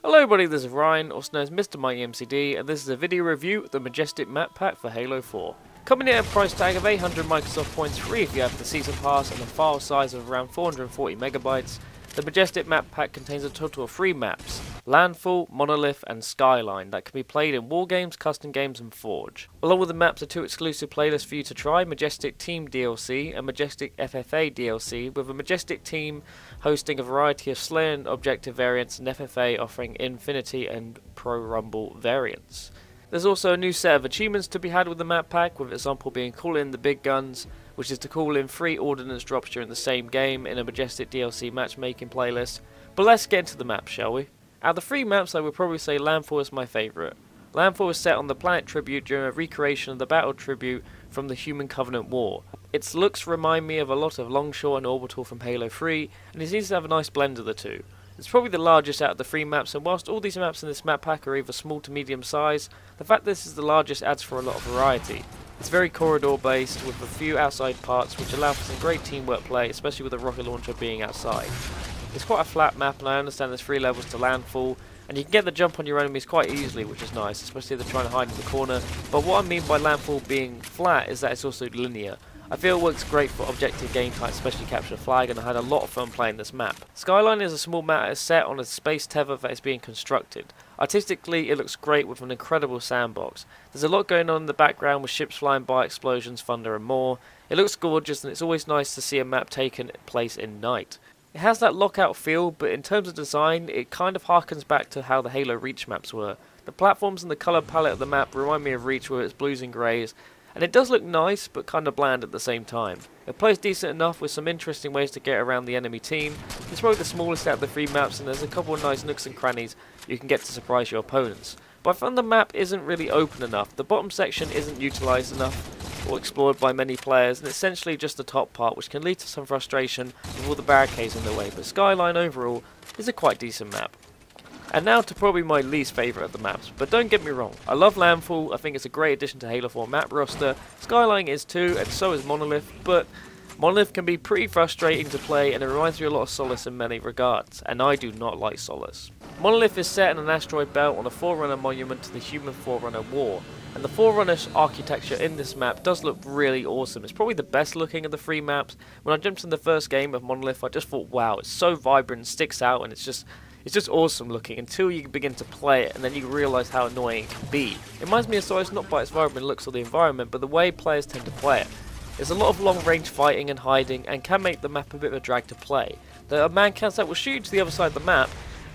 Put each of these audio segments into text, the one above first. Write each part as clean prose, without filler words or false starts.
Hello everybody, this is Ryan, also known as MrMightyMcD, and this is a video review of the Majestic map pack for Halo 4. Coming in at a price tag of 800 Microsoft points free if you have the season pass and a file size of around 440 megabytes, the Majestic map pack contains a total of 3 maps, Landfall, Monomyth and Skyline, that can be played in Wargames, Custom Games and Forge. Along with the maps are 2 exclusive playlists for you to try, Majestic Team DLC and Majestic FFA DLC, with a Majestic Team hosting a variety of Slayer and Objective variants and FFA offering Infinity and Pro Rumble variants. There's also a new set of achievements to be had with the map pack, with example being Call in the Big Guns, which is to call in 3 ordnance drops during the same game in a Majestic DLC matchmaking playlist. But let's get into the map, shall we? Out of the 3 maps, I would probably say Landfall is my favourite. Landfall is set on the planet Tribute during a recreation of the battle Tribute from the Human Covenant War. Its looks remind me of a lot of Longshore and Orbital from Halo 3, and it seems to have a nice blend of the two. It's probably the largest out of the 3 maps, and whilst all these maps in this map pack are either small to medium size, the fact this is the largest adds for a lot of variety. It's very corridor based, with a few outside parts which allow for some great teamwork play, especially with the rocket launcher being outside. It's quite a flat map, and I understand there's 3 levels to Landfall, and you can get the jump on your enemies quite easily, which is nice, especially if they're trying to hide in the corner. But what I mean by Landfall being flat is that it's also linear. I feel it works great for objective game types, especially capture the flag, and I had a lot of fun playing this map. Skyline is a small map set on a space tether that is being constructed. Artistically, it looks great with an incredible sandbox. There's a lot going on in the background with ships flying by, explosions, thunder and more. It looks gorgeous, and it's always nice to see a map taking place in night. It has that lockout feel, but in terms of design, it kind of harkens back to how the Halo Reach maps were. The platforms and the colour palette of the map remind me of Reach with its blues and greys, and it does look nice, but kind of bland at the same time. It plays decent enough with some interesting ways to get around the enemy team. It's probably the smallest out of the 3 maps, and there's a couple of nice nooks and crannies you can get to surprise your opponents. But I found the map isn't really open enough. The bottom section isn't utilised enough or explored by many players, and essentially just the top part, which can lead to some frustration with all the barricades in the way. But Skyline overall is a quite decent map. And now to probably my least favourite of the maps, but don't get me wrong, I love Landfall, I think it's a great addition to Halo 4 map roster, Skyline is too, and so is Monomyth, but Monomyth can be pretty frustrating to play, and it reminds me a lot of Solace in many regards, and I do not like Solace. Monolith is set in an asteroid belt on a Forerunner monument to the Human Forerunner War, and the Forerunner architecture in this map does look really awesome. It's probably the best looking of the 3 maps. When I jumped in the first game of Monolith, I just thought, wow, it's so vibrant and sticks out, and it's just awesome looking until you begin to play it, and then you realise how annoying it can be. It reminds me of Solace not by its vibrant looks or the environment, but the way players tend to play it. There's a lot of long range fighting and hiding, and can make the map a bit of a drag to play. There are man counts that will shoot you to the other side of the map,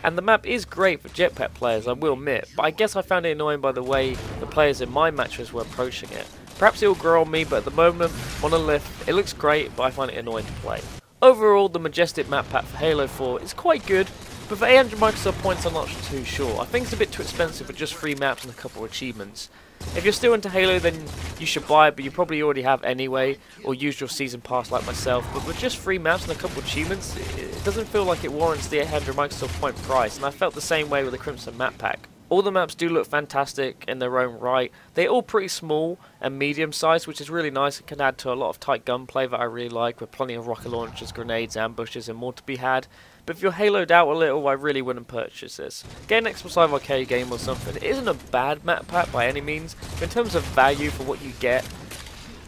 and the map is great for jetpack players, I will admit, but I guess I found it annoying by the way the players in my matches were approaching it. Perhaps it will grow on me, but at the moment, Monolith, it looks great, but I find it annoying to play. Overall, the Majestic map pack for Halo 4 is quite good, but for 800 Microsoft points I'm not too sure. I think it's a bit too expensive for just 3 maps and a couple of achievements. If you're still into Halo, then you should buy it, but you probably already have anyway, or use your season pass like myself. But with just 3 maps and a couple of achievements, it doesn't feel like it warrants the 800 Microsoft point price, and I felt the same way with the Crimson map pack. All the maps do look fantastic in their own right. They're all pretty small and medium sized, which is really nice and can add to a lot of tight gunplay that I really like, with plenty of rocket launchers, grenades, ambushes and more to be had. But if you're haloed out a little, I really wouldn't purchase this. Get an Xbox arcade game or something. It isn't a bad map pack by any means, but in terms of value for what you get,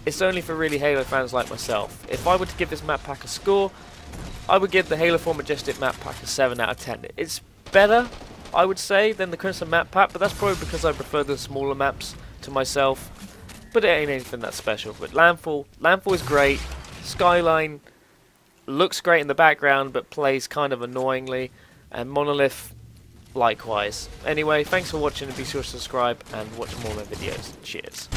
it's only for really Halo fans like myself. If I were to give this map pack a score, I would give the Halo 4 Majestic map pack a 7 out of 10. It's better, I would say, than the Crimson map pack, but that's probably because I prefer the smaller maps to myself. But it ain't anything that special. But Landfall is great. Skyline looks great in the background, but plays kind of annoyingly. And Monomyth, likewise. Anyway, thanks for watching, and be sure to subscribe and watch more of my videos. Cheers.